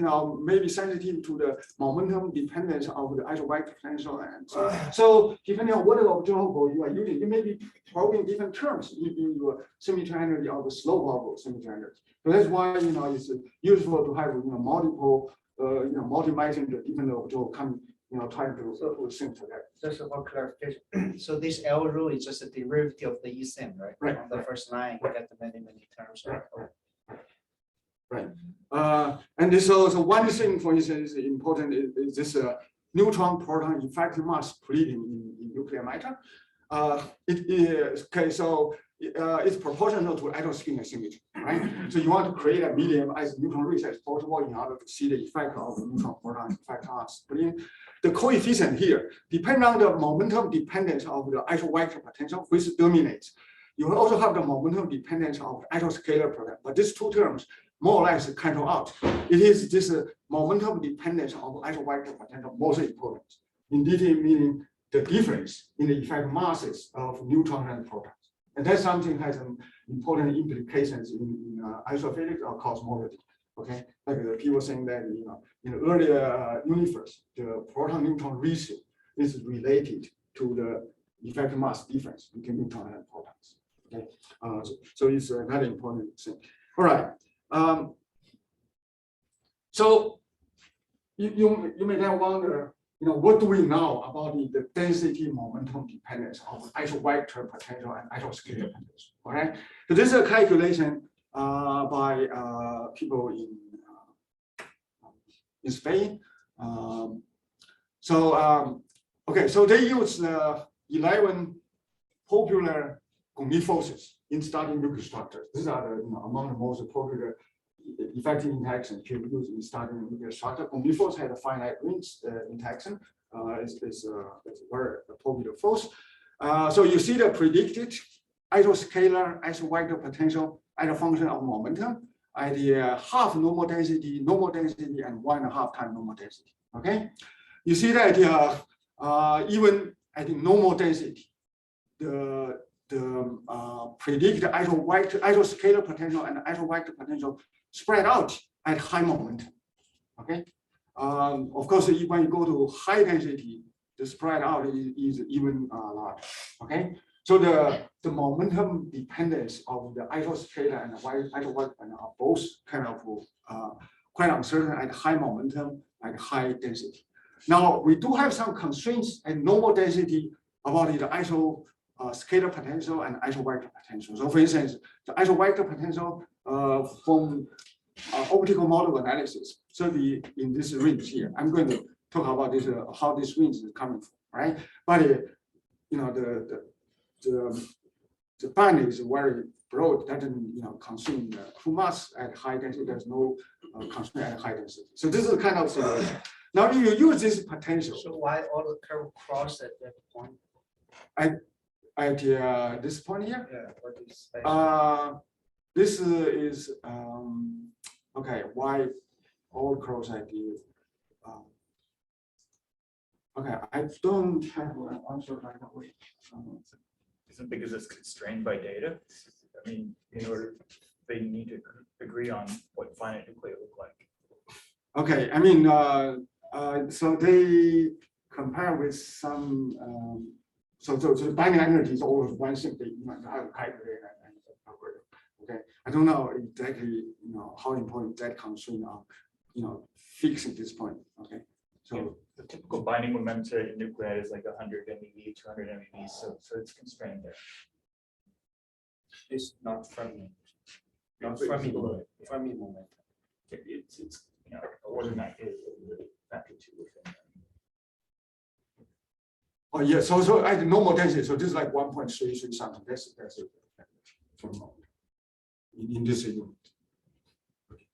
may be sensitive to the momentum dependence of the isovector potential, and so on. So depending on what observable you are using, you may be probing different terms in your symmetry energy or the slope of symmetry energy. So that's why it's useful to have multiple multi-matching the different observable coming, trying to sync together. Just for clarification, so this L rule is just a derivative of the E sim, right? Right. On the first line, you get the many terms. Right. Right. And this also one thing, for instance, is important is this neutron-proton effective mass splitting in nuclear matter. It is okay. So it's proportional to atom-scalar symmetry, right? So you want to create a medium as neutron-rich as possible in order to see the effect of the neutron-proton effective mass splitting. The coefficient here depend on the momentum dependence of the isovector potential, which dominates. You will also have the momentum dependence of atom-scalar product, but these two terms more or less cancel out. It is this momentum dependence of isovector potential most important. Indeed, meaning the difference in the effect masses of neutrons and protons. And that's something has some important implications in isophysics or cosmology. Okay, like the people saying that in the earlier universe, the proton-neutron ratio is related to the effective mass difference between neutrons and protons. Okay, so it's another important thing. All right. So you may then wonder, what do we know about the density momentum dependence of isovector potential and isoscalar potential? All right. So this is a calculation by people in Spain. Okay, so they use 11 popular Gommi forces in studying nuclear structures. These are the, among the most popular effective interactions to use in studying nuclear structure. Gommi force had a finite range interaction. It's a very popular force. So you see the predicted isoscalar isovector potential as a function of momentum at the half normal density, and 1.5 times normal density. Okay, you see that even at the normal density, the predicted isoscalar potential and isovector potential spread out at high momentum. Okay, of course, when you go to high density, the spread out is even larger. Okay, so the momentum dependence of the isoscalar and the isovector are both kind of quite uncertain at high momentum and high density. Now we do have some constraints at normal density about the isoscalar potential and isovector potential. So for instance, the isovector potential from optical model analysis. So in this range here, I'm going to talk about this how this range is coming from, right? But the band is very broad, doesn't consume too much at high density. There's no constraint at high density. So this is kind of situation. Now if you use this potential. So why all the curve cross at that point? At this point here? Yeah, what is special? This is okay. Why all cross at the okay, I don't have an answer right away. Is it because it's constrained by data? I mean, in order, they need to agree on what finite nuclei look like. Okay, I mean, so they compare with some. So the binding energy is always one thing they have to calculate and algorithm. Okay, I don't know exactly how important that constraint are fixed at this point. Okay, so the typical binding moment to nuclei is like 100 MeV, 200 MeV, so it's constrained there. It's not Fermi. Not Fermi moment. Fermi moment. It's order magnitude within that. Oh yeah, so at the normal density, so this is like 1.33 something. That's it in this unit. Okay.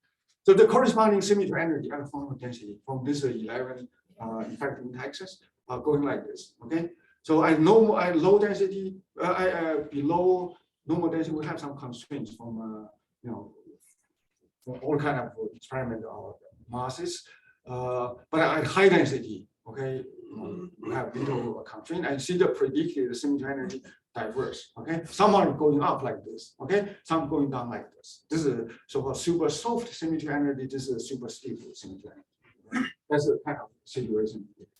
So the corresponding symmetry energy and formal density from this 11 effective interactions are going like this. Okay, so at low density, below normal density, we have some constraints from from all kind of experiment or masses, but at high density, okay. We have little constraint. I see the predicted symmetry energy diverse. Okay, some are going up like this. Okay, some going down like this. This is so-called super soft symmetry energy. This is super stable symmetry energy. That's the kind of situation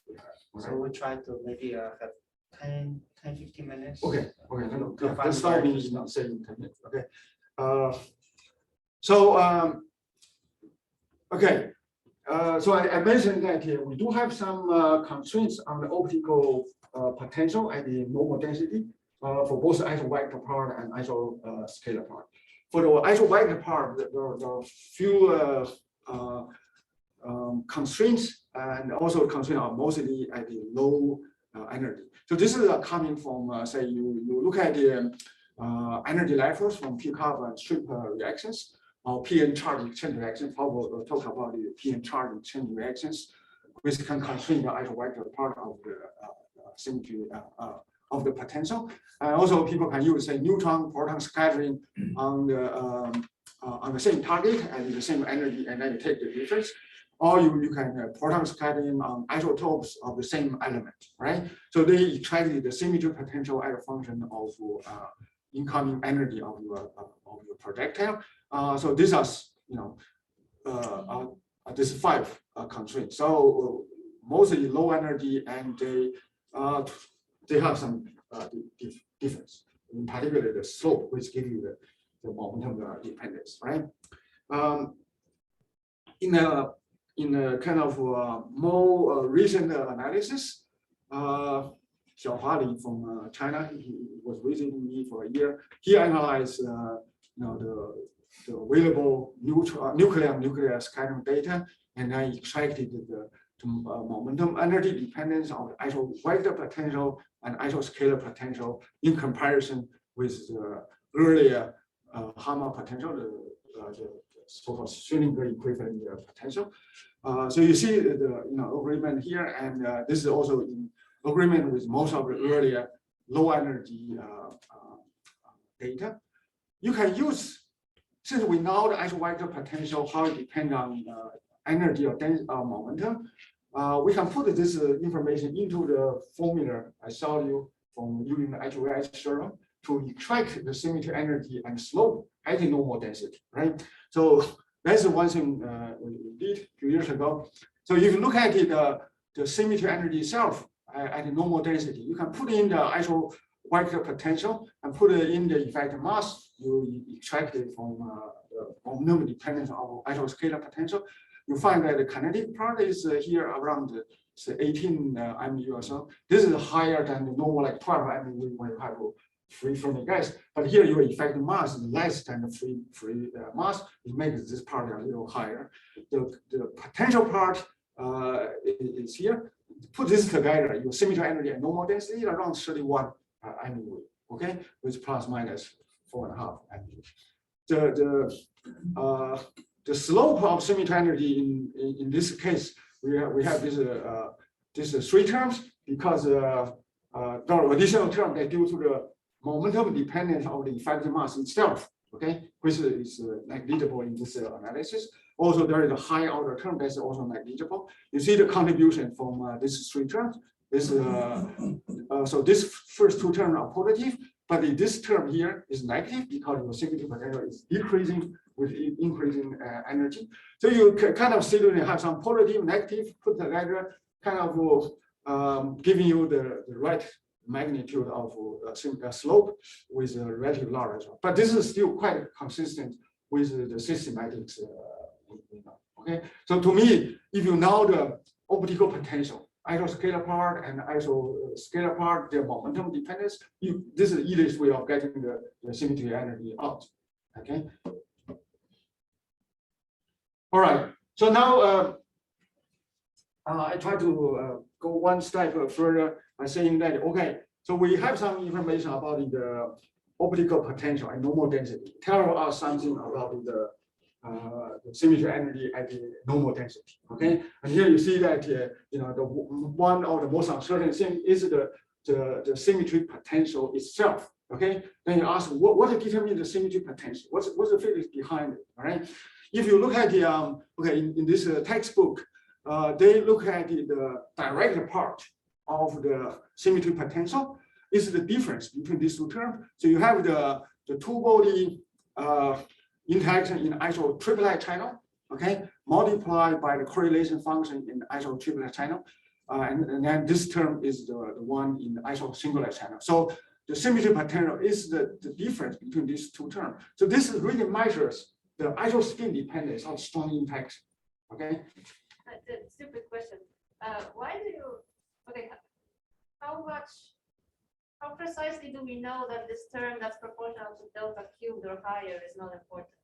we have. So we try to maybe have 10, 15 minutes. Okay. to Yeah, find let's start where in to stop. say in 10 minutes. Okay. So so I mentioned that we do have some constraints on the optical potential at the normal density for both isovector part and isoscalar part. For the isovector part, there are few constraints, and also constraints are mostly at the low energy. So this is coming from say you look at the energy levels from pickup and strip reactions, or p-n charge exchange reactions. We'll talk about the p-n charge exchange reactions, which can constrain the isovector part of the symmetry of the potential. And also people can use say neutron proton scattering on the same target and the same energy, and then you take the difference. Or you can proton scattering on isotopes of the same element, right? So they extract the symmetry potential as a function of incoming energy of your projectile. So these are this 5 constraints. So mostly low energy, and they have some difference. In particular, the slope, which gives you the momentum dependence, right? In a kind of more recent analysis, Xiaohua Li from China, he was visiting me for a year. He analyzed the available nuclear scattering data, and then extracted the momentum energy dependence of the isovector potential and isoscalar potential in comparison with the earlier Hama potential, the so-called Schrödinger equivalent potential. So you see the agreement here, and this is also in agreement with most of the earlier low energy data. You can use, since we know the isovector potential, how it depends on energy or momentum, we can put this information into the formula I showed you from using the HVS server to extract the symmetry energy and slope at the normal density, right? So that's the one thing we did a few years ago. So if you look at the symmetry energy itself at the normal density, you can put in the isovector potential and put it in the effective mass. You extract it from the momentum dependence of isoscalar potential. You find that the kinetic part is here around say 18 MeV or so. This is higher than the normal, like 12 MeV when you have free Fermi gas. But here your effective mass is less than the free mass. It makes this part a little higher. The potential part is here. Put this together, your symmetry energy and normal density around 31 MeV, okay, with plus minus 4.5 MeV. The slope of symmetry energy in this case, we have this 3 terms, because there are additional terms that due to the momentum dependence of the effective mass itself, okay, which is negligible in this analysis. Also, there is a high order term that's also negligible. You see the contribution from these 3 terms. So this first 2 terms are positive, but this term here is negative because your symmetry potential is decreasing with increasing energy. So you kind of see that you have some positive, negative put together, kind of giving you the right magnitude of slope with a relative large. But this is still quite consistent with the systematics. Okay, so to me, if you know the optical potential, isoscalar part and isoscalar part, their momentum dependence, this is the easiest way of getting the symmetry energy out. Okay. All right. So now I try to go one step further by saying that, okay, so we have some information about the optical potential and normal density. Tell us something about the symmetry energy at the normal density. Okay, and here you see that the one of the most uncertain thing is the symmetry potential itself. Okay, then you ask what determines the symmetry potential? What's the physics behind it? All right. If you look at the in this textbook, they look at the direct part of the symmetry potential, is the difference between these two terms. So you have the two-body interaction in isotriplet channel, okay, multiplied by the correlation function in isotriplet channel. And then this term is the one in the isosingular channel. So the symmetry potential is the difference between these two terms. So this really measures the isospin dependence of strong interaction. Okay. That's a stupid question. Why do you? Okay. How precisely do we know that this term that's proportional to delta cubed or higher is not important?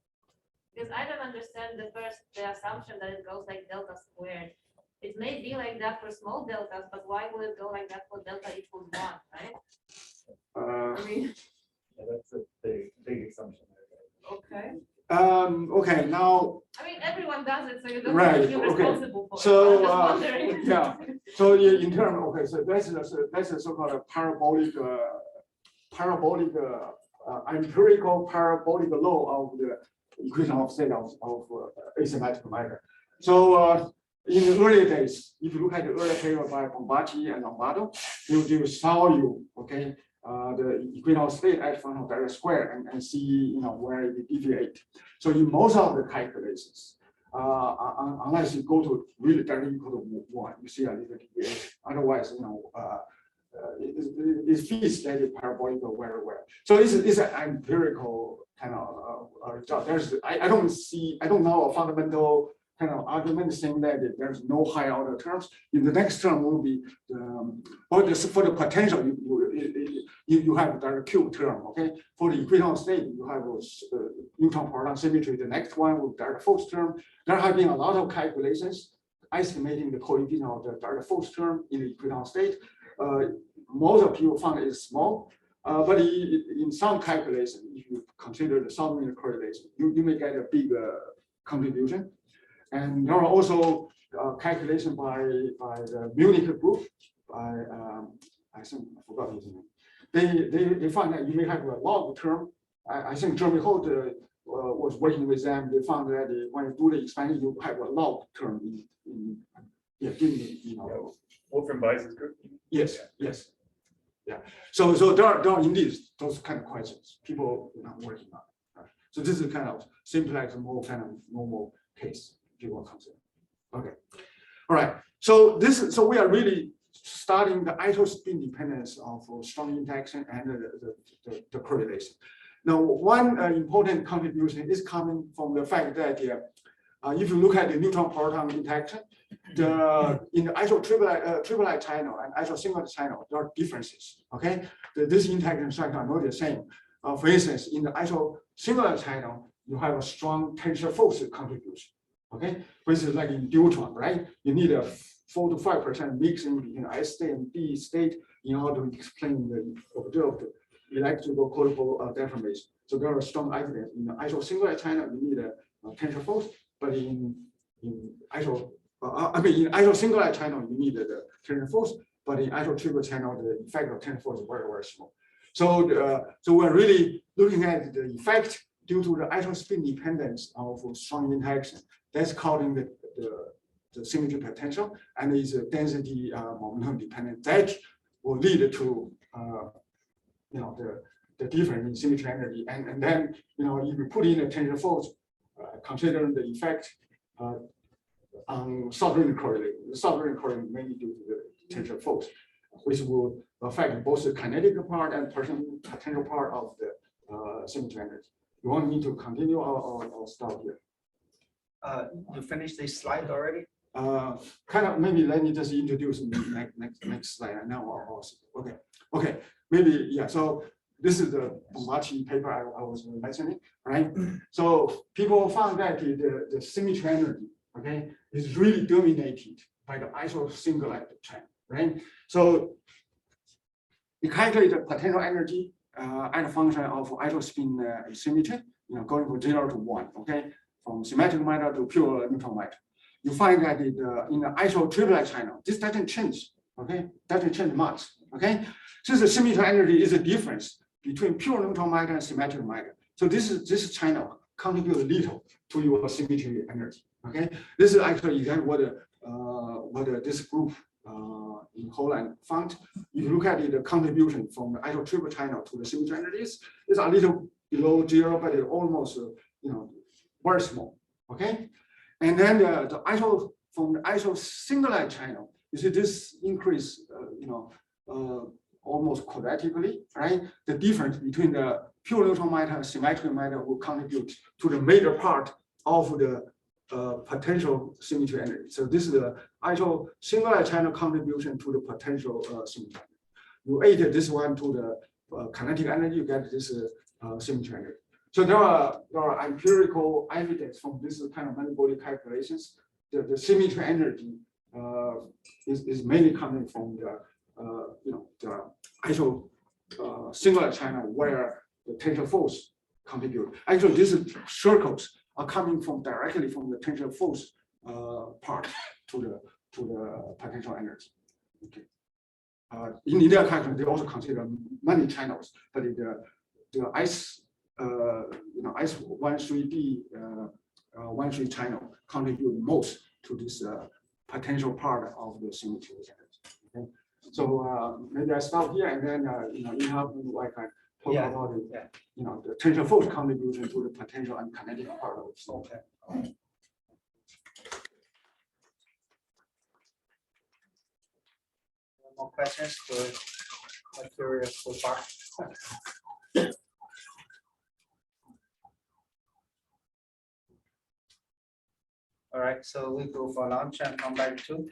Because I don't understand the assumption that it goes like delta squared. It may be like that for small deltas, but why would it go like that for delta equals 1, right? I mean, Yeah, that's a big assumption. okay. Okay, now. I mean, everyone does it, so you don't Right, feel okay. responsible for So, it. I'm just wondering. yeah. So in terms, okay, so that's a so-called parabolic empirical parabolic law of the equation of state of asymmetric matter. So in the early days, if you look at the early paper by Bombaci and Lombardo, they will show you, okay, the equation of state as function of delta square and see, where it deviate. So in most of the calculations, unless you go to really delta equal to 1, you see a little deviation. Otherwise, it fits that parabolic very well. So it's an empirical kind of result. I don't know a fundamental kind of argument saying that there's no higher order terms. In the next term will be for the potential you have the cube term. Okay, for the equation of state you have neutron proton symmetry. The next one will be the force term. There have been a lot of calculations estimating the coefficient of the force term in the equation of state. Most of people found it is small, but in some calculation, if you consider the subunit correlation, you may get a big contribution. And there are also calculation by the Munich group. I think I forgot his name. They found that you may have a log term. I think Jeremy Holt was working with them. They found that when you do the expansion, you have a log term Wolfram Weiss's group. Yes. Yeah. So there are indeed those kind of questions people working on. Right? So this is kind of simplex, more kind of normal case people consider. Okay. All right. So we are really studying the isospin dependence of strong interaction and the correlation. Now, one important contribution is coming from the fact that if you look at the neutron-proton interaction, in the isotriplet channel and isosingular channel, there are differences. Okay, this interaction cycle are not the same. For instance, in the isosingular channel, you have a strong tensor force contribution. Okay, for instance, like in deuteron, right? You need a 4 to 5% mixing between S state and D state in order to explain the observed electrical chemical deformation. So there are strong evidence in the isosingular channel. You need a tensor force, but in isosingular channel, you need the tensor force, but in isotriplet channel, the effect of tensor force is very, very small. So we're really looking at the effect due to the isospin dependence of strong interaction. That's calling the symmetry potential, and is a density momentum dependent. That will lead to the difference in symmetry energy, and then if you put in a tensor force, considering the effect on subunit correlation. The subunit correlation mainly due to the tensor force, which will affect both the kinetic part and potential part of the symmetry energy. You want me to continue or stop here? You finished this slide already? Kind of, maybe let me just introduce the next slide. I know also. Okay, maybe, yeah. So this is the Bombaci paper I was mentioning, right? So people found that the symmetry energy, okay, is really dominated by the isosingular channel, right? So you calculate the potential energy as a function of isospin symmetry, going from 0 to 1, okay, from symmetric matter to pure neutron matter. You find that in the isotriplet channel, this doesn't change, okay, doesn't change much, okay. Since the symmetry energy is a difference between pure neutron matter and symmetric matter, so this channel contributes little to your symmetry energy, okay. This is actually exactly what this group in whole and found, if you look at the contribution from the isotriple channel to the symmetry energies, it's a little below 0, but it's almost very small. Okay, and then the iso from the iso singular channel, you see this increase, almost quadratically, right? The difference between the pure neutral matter and symmetric matter will contribute to the major part of the potential symmetry energy. So this is the iso singular channel contribution to the potential symmetry energy. You add this one to the kinetic energy, you get this symmetry energy. So there are empirical evidence from this kind of many-body calculations. The symmetry energy is mainly coming from the the iso singular channel where the tensor force contribute. Actually, these circles are coming from directly from the tensor force part to the potential energy. Okay. In their calculation, they also consider many channels, but the S13D 13 channel contribute most to this potential part of the symmetry energy. Okay. So maybe I stop here, and then you have I can talk about it. The tensor force contribution to the potential and kinetic part of it. Okay. More questions for material so far? All right, so we go for lunch and come back to